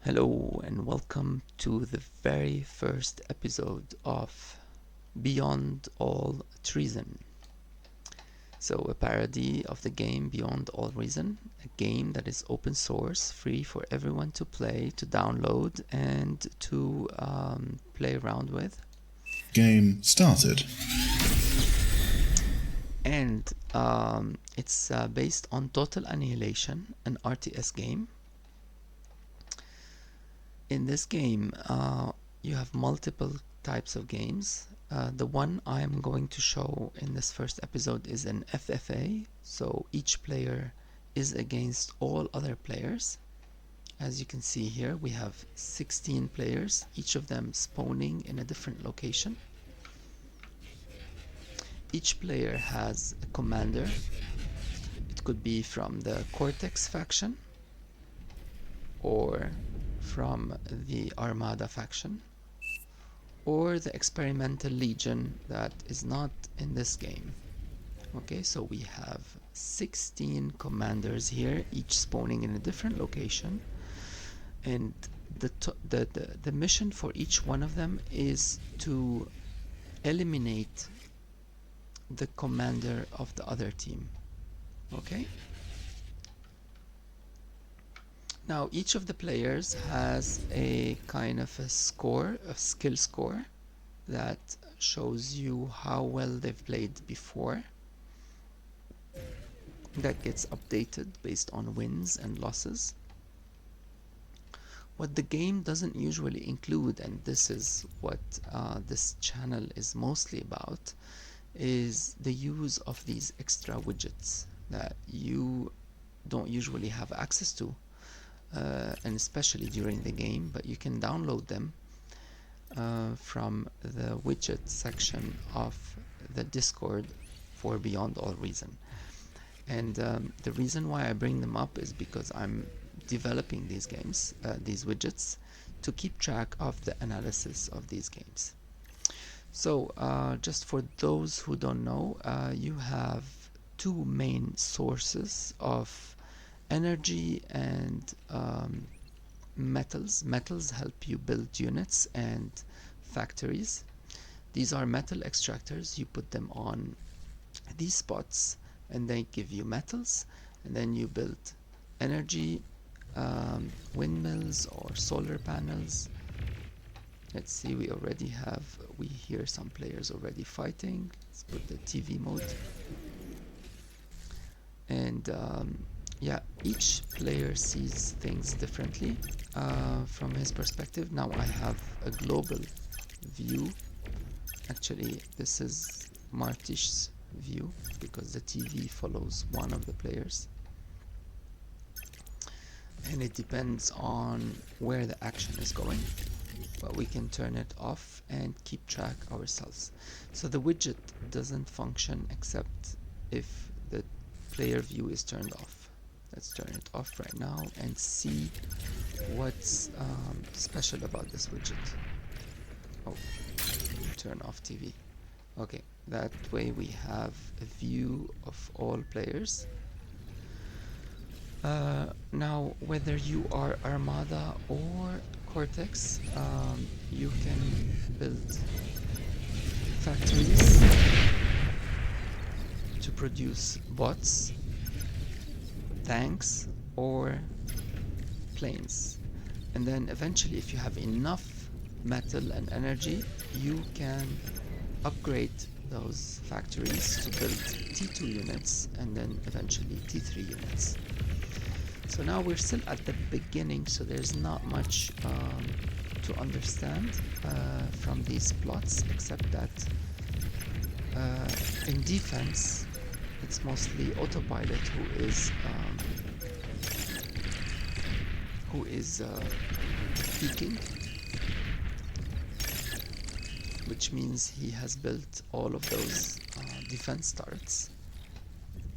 Hello and welcome to the very first episode of Beyond All Treason. So, a parody of the game Beyond All Reason, a game that is open source, free for everyone to play, to download, and to play around with. Game started. And it's based on Total Annihilation, an RTS game. In this game, you have multiple types of games. The one I'm going to show in this first episode is an FFA, so each player is against all other players. As you can see here, we have 16 players, each of them spawning in a different location. Each player has a commander. It could be from the Cortex faction or from the Armada faction, or the Experimental Legion that is not in this game. Okay, so we have 16 commanders here, each spawning in a different location, and the mission for each one of them is to eliminate the commander of the other team. Okay? Now each of the players has a kind of a score, a skill score, that shows you how well they've played before. That gets updated based on wins and losses. What the game doesn't usually include, and this is what this channel is mostly about, is the use of these extra widgets that you don't usually have access to. And especially during the game, but you can download them from the widget section of the Discord for Beyond All Reason. And the reason why I bring them up is because I'm developing these games, these widgets, to keep track of the analysis of these games. So just for those who don't know, you have two main sources of energy and metals. Metals help you build units and factories. These are metal extractors. You put them on these spots and they give you metals, and then you build energy, windmills or solar panels. Let's see, we hear some players already fighting. Let's put the TV mode. And yeah, each player sees things differently from his perspective. Now I have a global view. Actually, this is Martish's view because the TV follows one of the players. And it depends on where the action is going, but we can turn it off and keep track ourselves. So the widget doesn't function except if the player view is turned off. Let's turn it off right now and see what's special about this widget. Oh, turn off TV. Okay, that way we have a view of all players. Now, whether you are Armada or Cortex, you can build factories to produce bots, tanks, or planes. And then eventually, if you have enough metal and energy, you can upgrade those factories to build T2 units and then eventually T3 units. So now we're still at the beginning, so there's not much to understand from these plots, except that in defense it's mostly autopilot who is peaking, which means he has built all of those defense turrets.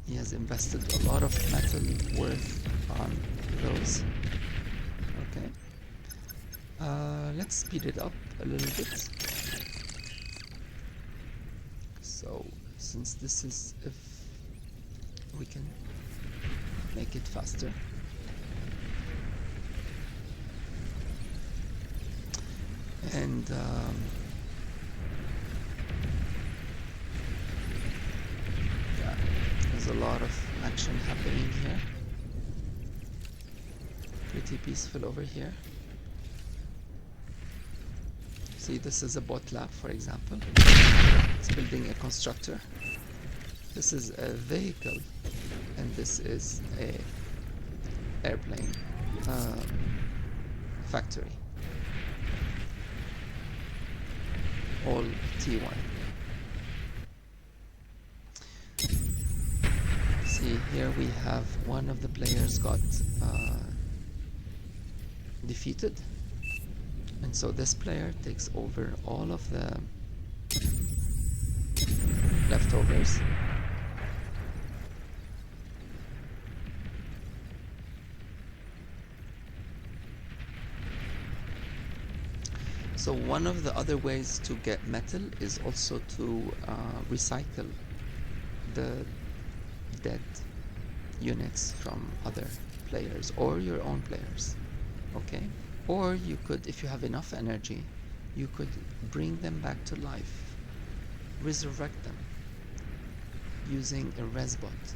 He has invested a lot of metal worth on those. Okay. Let's speed it up a little bit. So, since this is, if we can make it faster. And yeah, there's a lot of action happening here. Pretty peaceful over here. See, this is a bot lab, for example. It's building a constructor. This is a vehicle, and this is a airplane factory. All T1. See, here we have one of the players got defeated, and so this player takes over all of the leftovers. So one of the other ways to get metal is also to recycle the dead units from other players or your own players, okay? Or you could, if you have enough energy, you could bring them back to life, resurrect them using a resbot.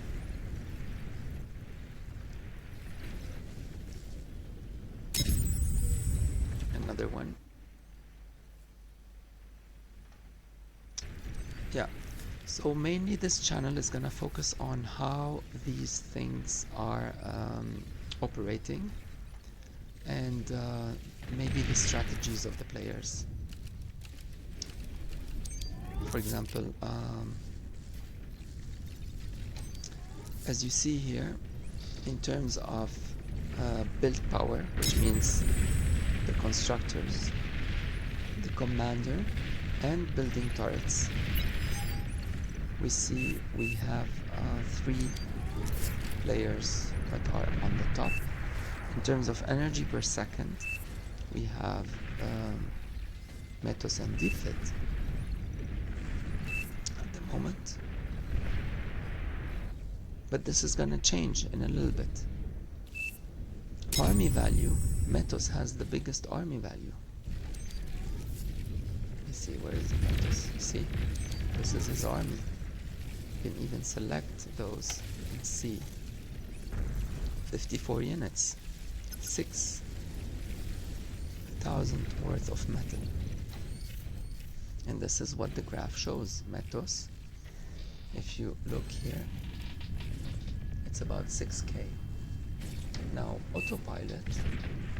Another one. Yeah, so mainly this channel is gonna focus on how these things are operating, and maybe the strategies of the players. For example, as you see here, in terms of build power, which means the constructors, the commander, and building turrets, we see we have 3 players that are on the top. In terms of energy per second, we have Metos and Defit at the moment. But this is gonna change in a little bit. Army value, Metos has the biggest army value. Let's see, where is Metos? You see, this is his army. You can even select those. You can see 54 units, 6,000 worth of metal. And this is what the graph shows, Metos. If you look here, it's about 6K. Now, autopilot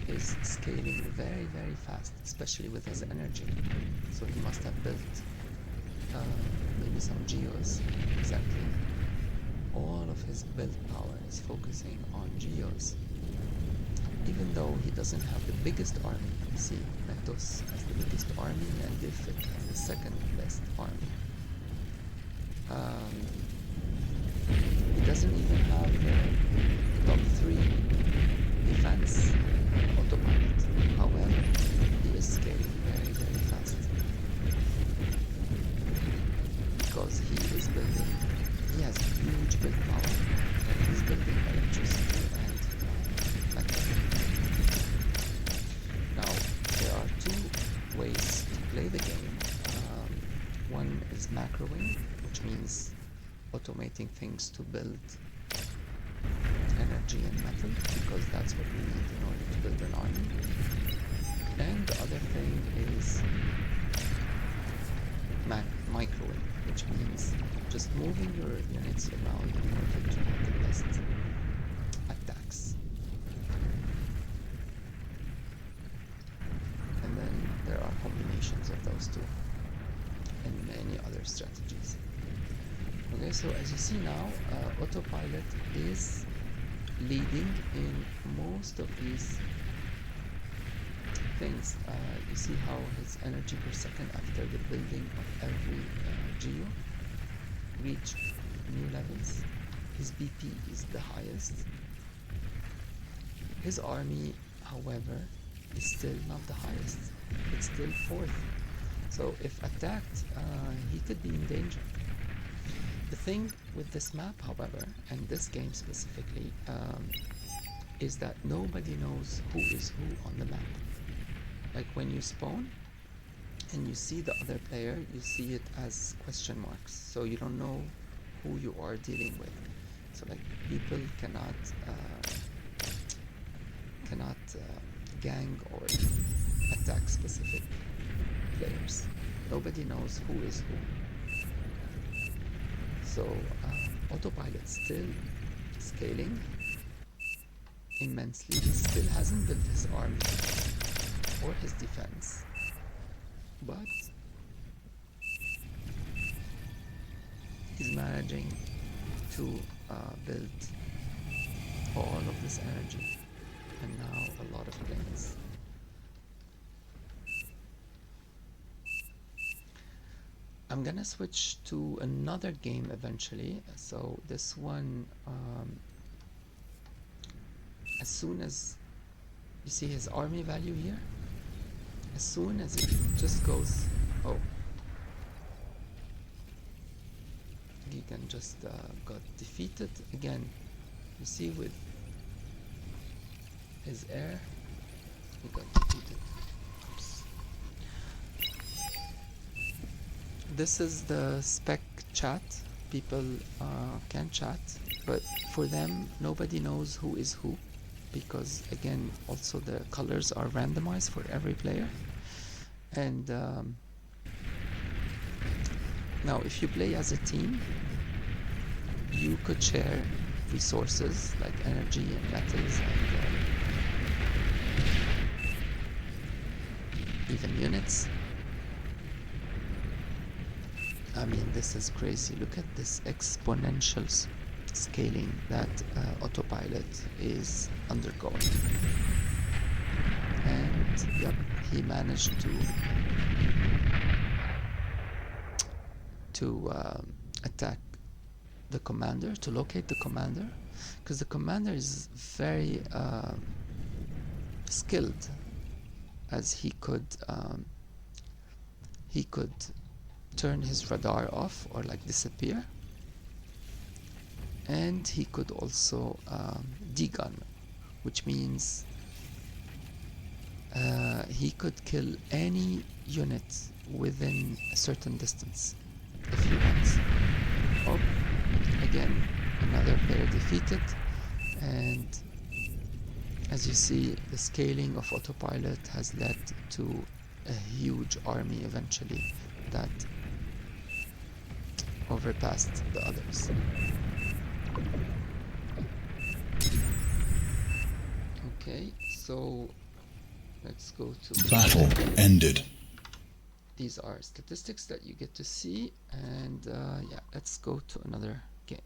is scaling very, very fast, especially with his energy. So he must have built maybe some geos. Exactly. All of his build power is focusing on geos. Even though he doesn't have the biggest army, you see, Metos has the biggest army and Defit has the second best army. He doesn't even have top 3 defense autopilot. However, he is scaling very, very fast. Because he is building, he has huge build power, and he's building electricity and metal. Now, there are 2 ways to play the game. One is macroing, which means automating things to build energy and metal, because that's what we need in order to build an army. And the other thing is microwing, which means just moving your units around in order to have the best attacks. And then there are combinations of those 2 and many other strategies. Okay, so as you see now, autopilot is leading in most of these things. You see how his energy per second after the building of every geo reach new levels. His BP is the highest. His army, however, is still not the highest. It's still 4th. So if attacked, he could be in danger. The thing with this map, however, and this game specifically, is that nobody knows who is who on the map. Like when you spawn, and you see the other player, you see it as question marks, so you don't know who you are dealing with. So like people cannot gang or attack specific players. Nobody knows who is who. So autopilot still scaling immensely. He still hasn't built his army or his defense, but he's managing to build all of this energy, and now a lot of planes. I'm gonna switch to another game eventually. So this one, as soon as you see his army value here, as soon as it just goes, oh, he can just got defeated again. You see with his air, he got defeated. Oops. This is the spec chat. People can chat, but for them nobody knows who is who, because again also the colors are randomized for every player. And now if you play as a team, you could share resources like energy and metals and even units. I mean, this is crazy. Look at this exponential scaling that autopilot is undergoing. And yep, he managed to attack the commander, to locate the commander, because the commander is very skilled, as he could turn his radar off or like disappear, and he could also degun, which means he could kill any unit within a certain distance if he wants. Oh, again, another player defeated, and as you see, the scaling of autopilot has led to a huge army eventually that overpassed the others. Okay, so let's go to Battle ended. These are statistics that you get to see, and yeah, let's go to another game.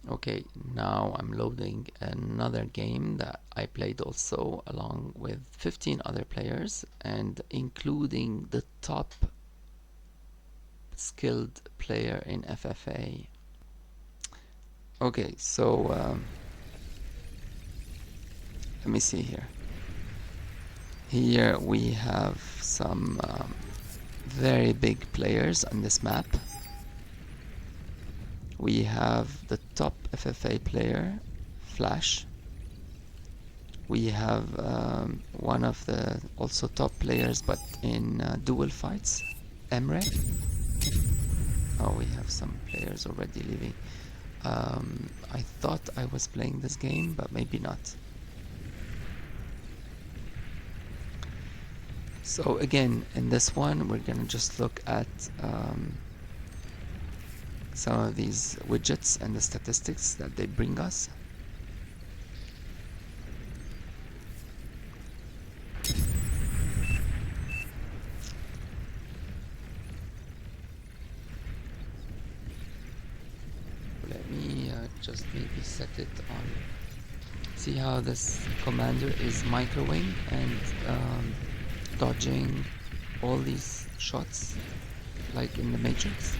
Okay, now I'm loading another game that I played also along with 15 other players, and including the top skilled player in FFA. Okay, so let me see here. Here we have some very big players on this map. We have the top FFA player, Flash. We have one of the also top players, but in dual fights, Emre. Oh, we have some players already leaving. I thought I was playing this game, but maybe not. So again, in this one, we're gonna just look at some of these widgets and the statistics that they bring us. Let me just maybe set it on. See how this commander is microwing and dodging all these shots like in the Matrix.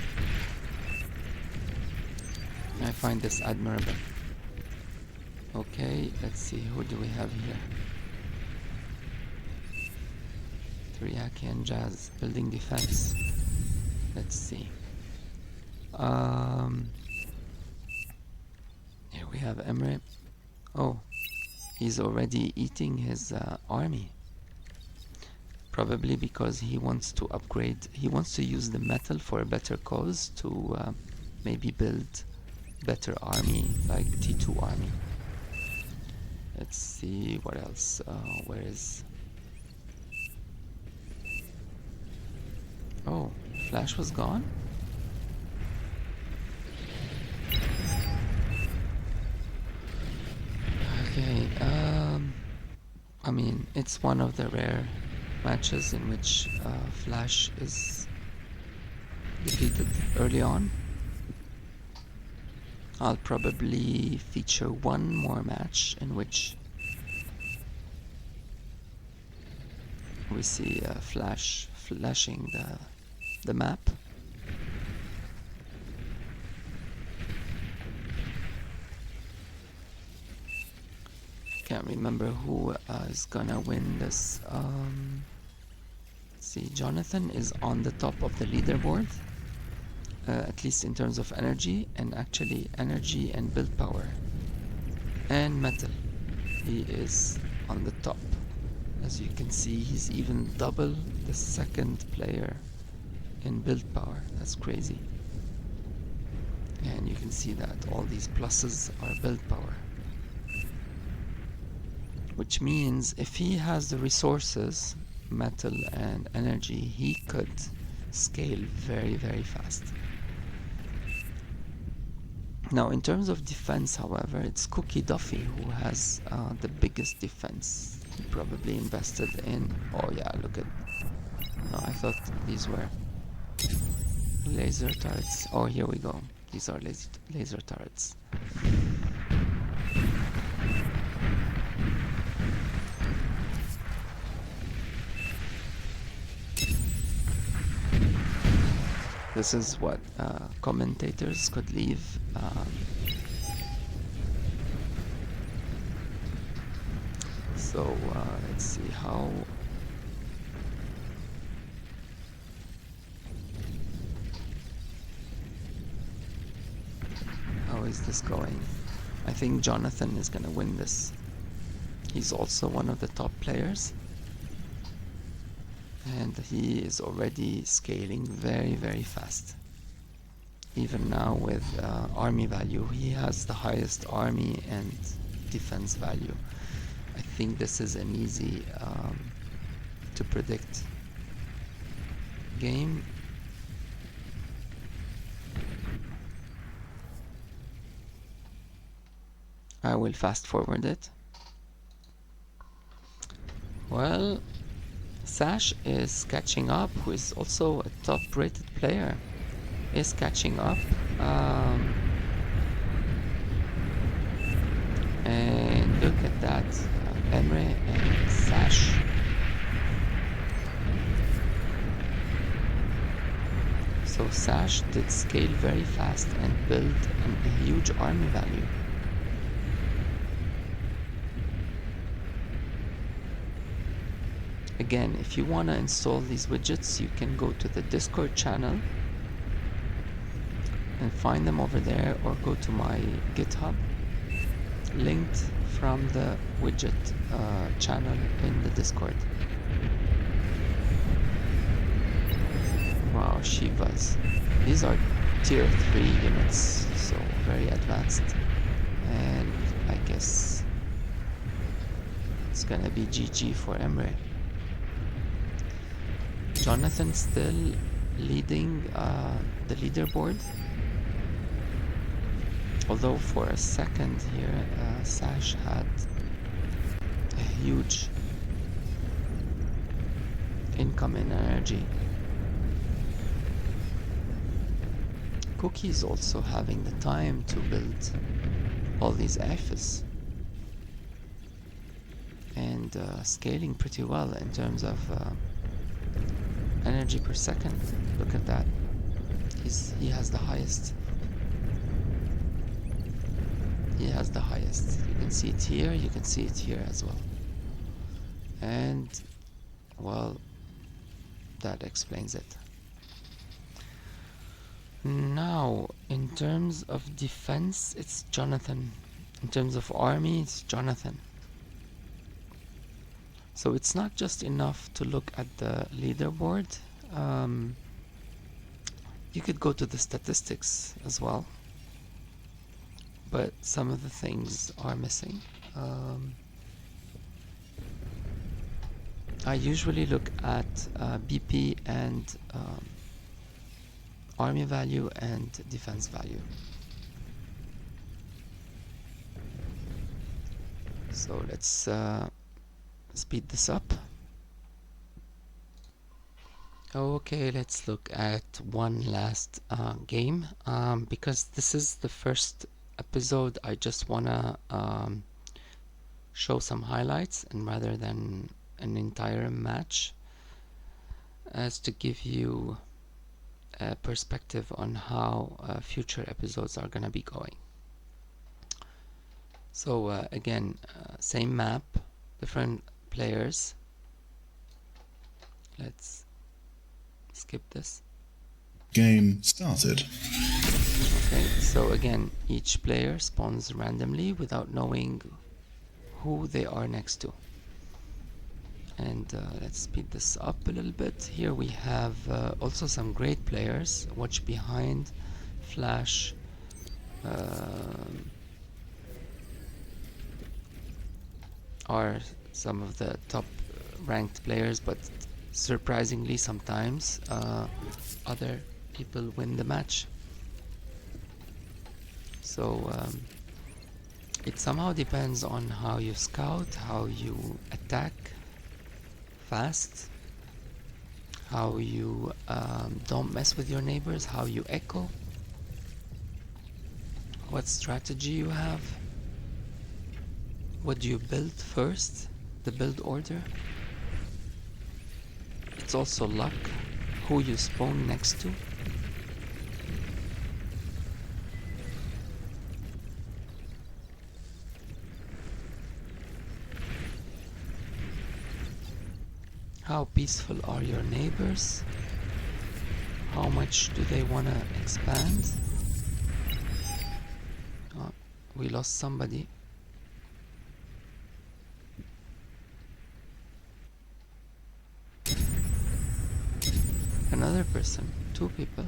I find this admirable. Okay, let's see, who do we have here? Teriyaki and Jazz building defense. Let's see. Here we have Emre. Oh, he's already eating his army. Probably because he wants to upgrade, he wants to use the metal for a better cause to maybe build better army, like T2 army. Let's see what else. Where is... Oh, Flash was gone? Okay, I mean, it's one of the rare matches in which Flash is defeated early on. I'll probably feature one more match in which we see Flash flashing the map. Can't remember who is gonna win this. See, Jonathan is on the top of the leaderboard, at least in terms of energy, and actually energy and build power and metal. He is on the top. As you can see, he's even double the second player in build power. That's crazy. And you can see that all these pluses are build power. Which means if he has the resources, metal and energy, he could scale very, very fast. Now, in terms of defense, however, it's Cookie Duffy who has the biggest defense. He probably invested in... Oh yeah, look at... No, I thought these were laser turrets. Oh, here we go. These are laser turrets. This is what commentators could leave. So let's see how is this going. I think Jonathan is gonna win this. He's also one of the top players, and he is already scaling very, very fast. Even now with army value, he has the highest army and defense value. I think this is an easy to predict game. I will fast forward it. Well, Sash is catching up, who is also a top rated player, is catching up. And look at that, Emre and Sash. So Sash did scale very fast and build a huge army value. Again, if you want to install these widgets, you can go to the Discord channel and find them over there, or go to my GitHub, linked from the widget channel in the Discord. Wow, Shivas. These are tier 3 units, so very advanced. And I guess it's gonna be GG for Emre. Jonathan still leading the leaderboard, although for a second here Sash had a huge income in energy. Cookie is also having the time to build all these AFIS and scaling pretty well in terms of energy per second. Look at that. He has the highest. He has the highest. You can see it here, you can see it here as well. And, well, that explains it. Now, in terms of defense, it's Jonathan. In terms of army, it's Jonathan. So it's not just enough to look at the leaderboard. You could go to the statistics as well, but some of the things are missing. I usually look at BP and army value and defense value. So let's speed this up. Okay, let's look at one last game. Because this is the first episode, I just wanna show some highlights, and rather than an entire match, as to give you a perspective on how future episodes are gonna be going. So again, same map, different players. Let's skip this. Game started. Okay, so again, each player spawns randomly without knowing who they are next to. And let's speed this up a little bit. Here we have also some great players. Watch behind, Flash, are some of the top ranked players, but surprisingly sometimes other people win the match. So it somehow depends on how you scout, how you attack fast, how you don't mess with your neighbors, how you echo, what strategy you have, what do you build first, the build order. It's also luck, who you spawn next to. How peaceful are your neighbors? How much do they want to expand? Oh, we lost somebody. Another person, 2 people.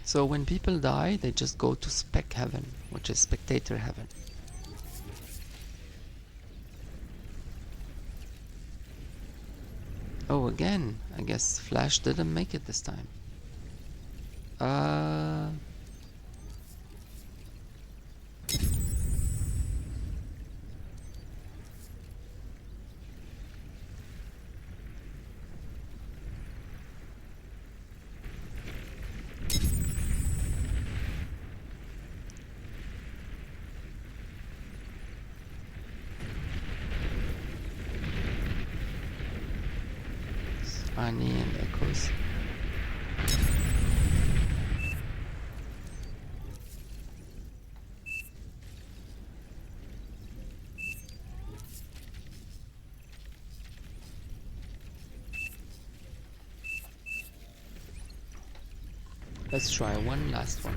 So when people die, they just go to spec heaven, which is spectator heaven. Oh, again, I guess Flash didn't make it this time. Annie and Echoes. Let's try one last one.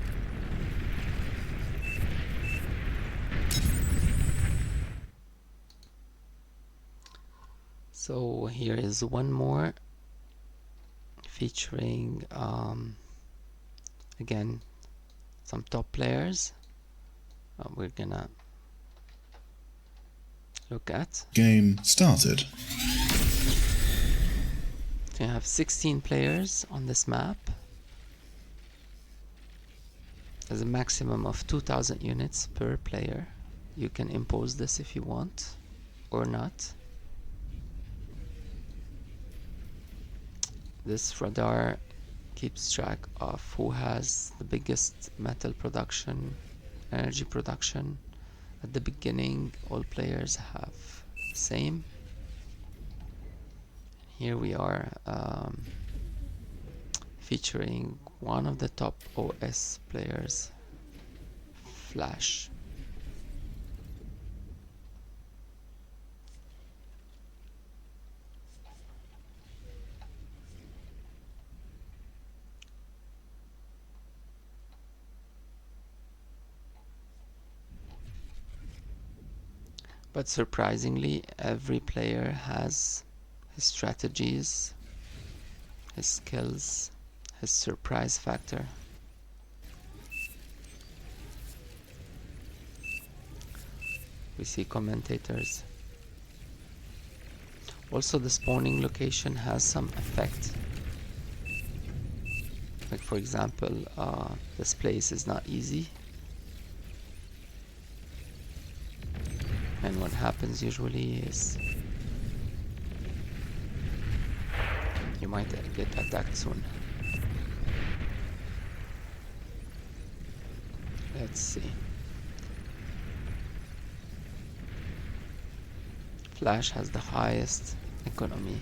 So here is one more featuring again some top players we're gonna look at. Game started. So you have 16 players on this map. There's a maximum of 2,000 units per player. You can impose this if you want or not. This radar keeps track of who has the biggest metal production, energy production. At the beginning, all players have the same. Here we are featuring one of the top OS players, Flash. But surprisingly, every player has his strategies, his skills, his surprise factor. We see commentators. Also, the spawning location has some effect. Like for example, this place is not easy. And what happens usually is you might get attacked soon. Let's see. Flash has the highest economy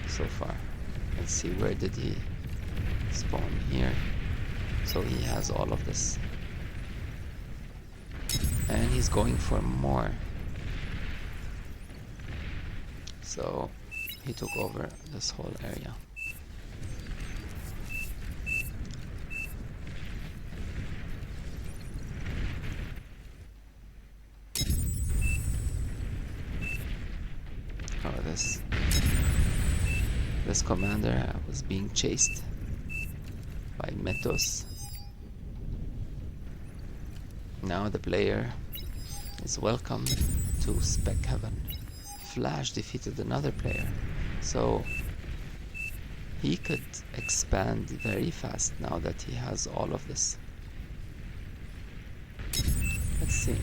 so far. Let's see, where did he spawn? Here. So he has all of this. And he's going for more. So he took over this whole area. Oh, this commander was being chased by Metos. Now the player is welcome to Spec Heaven. Flash defeated another player, so he could expand very fast now that he has all of this. Let's see.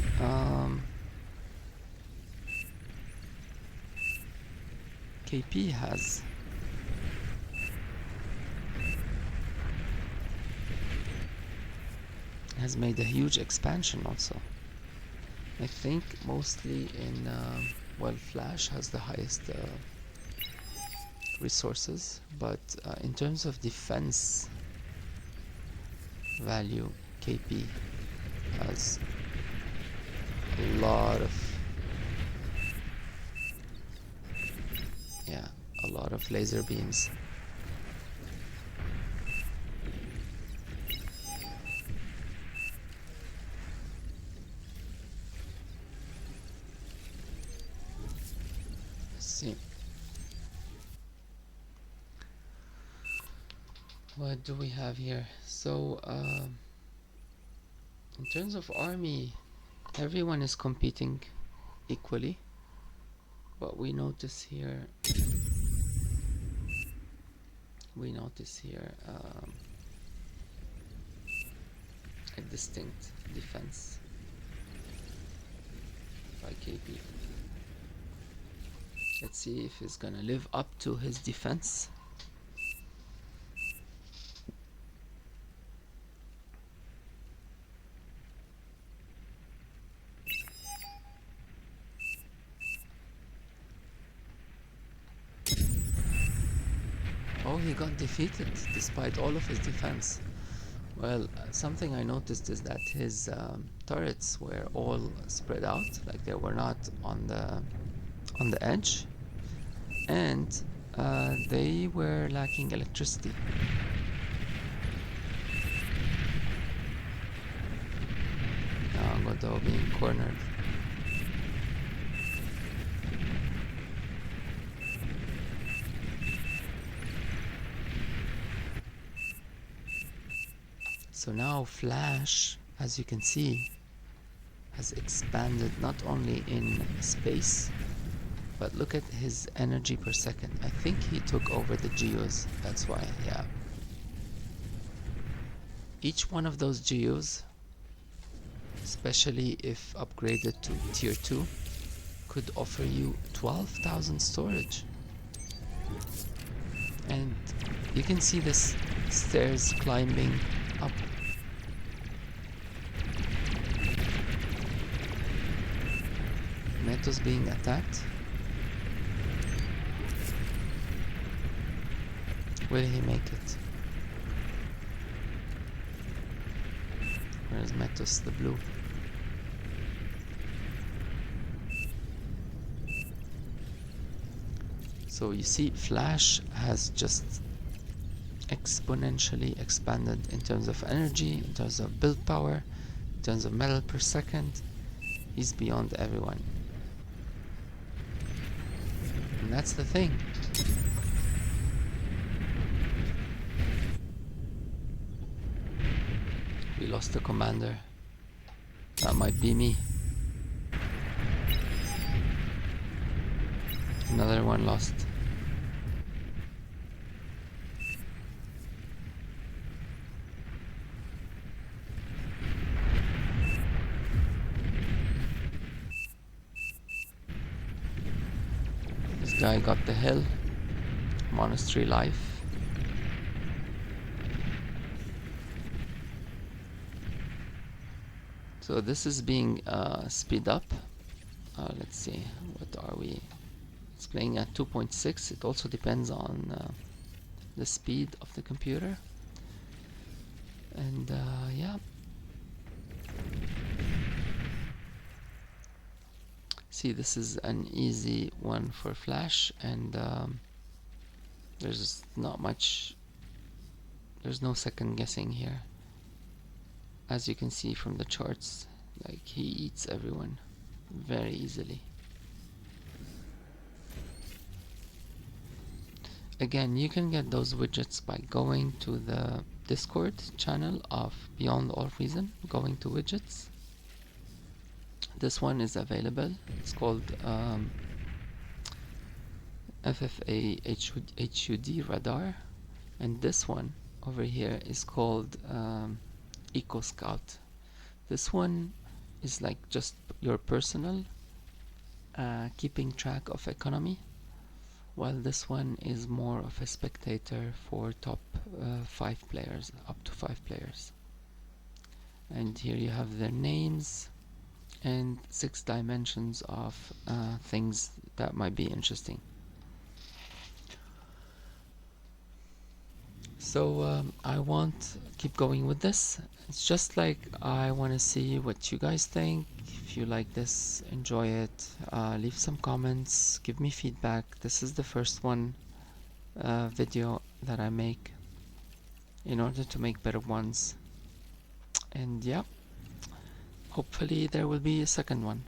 KP has made a huge expansion also. I think mostly in well, Flash has the highest resources, but in terms of defense value, KP has a lot of laser beams. Let's see. What do we have here? So in terms of army, everyone is competing equally. But we notice here a distinct defense by KP. Let's see if he's gonna live up to his defense. Oh, he got defeated despite all of his defense. Well, something I noticed is that his turrets were all spread out, like they were not on the edge, and they were lacking electricity. Now Godot being cornered. So now Flash, as you can see, has expanded not only in space, but look at his energy per second. I think he took over the geos, that's why, yeah. Each one of those geos, especially if upgraded to tier 2, could offer you 12,000 storage. And you can see this stairs climbing up. Metos being attacked. Will he make it? Where is Metos, the blue? So you see, Flash has just exponentially expanded in terms of energy, in terms of build power, in terms of metal per second. He's beyond everyone. And that's the thing. We lost the commander. That might be me. Another one lost. This guy got the hill. Monastery life. So this is being speed up. Let's see, what are we? It's playing at 2.6. It also depends on the speed of the computer. And yeah. See, this is an easy one for Flash, and there's not much, there's no second guessing here. As you can see from the charts, like, he eats everyone very easily. Again, you can get those widgets by going to the Discord channel of Beyond All Reason, going to widgets. This one is available. It's called FFA HUD radar, and this one over here is called Eco Scout. This one is like just your personal keeping track of economy, while this one is more of a spectator for top 5 players, up to 5 players. And here you have their names and 6 dimensions of things that might be interesting. So I won't keep going with this. It's just like, I want to see what you guys think. If you like this, enjoy it, leave some comments, give me feedback. This is the first one video that I make in order to make better ones. And yeah, hopefully there will be a second one.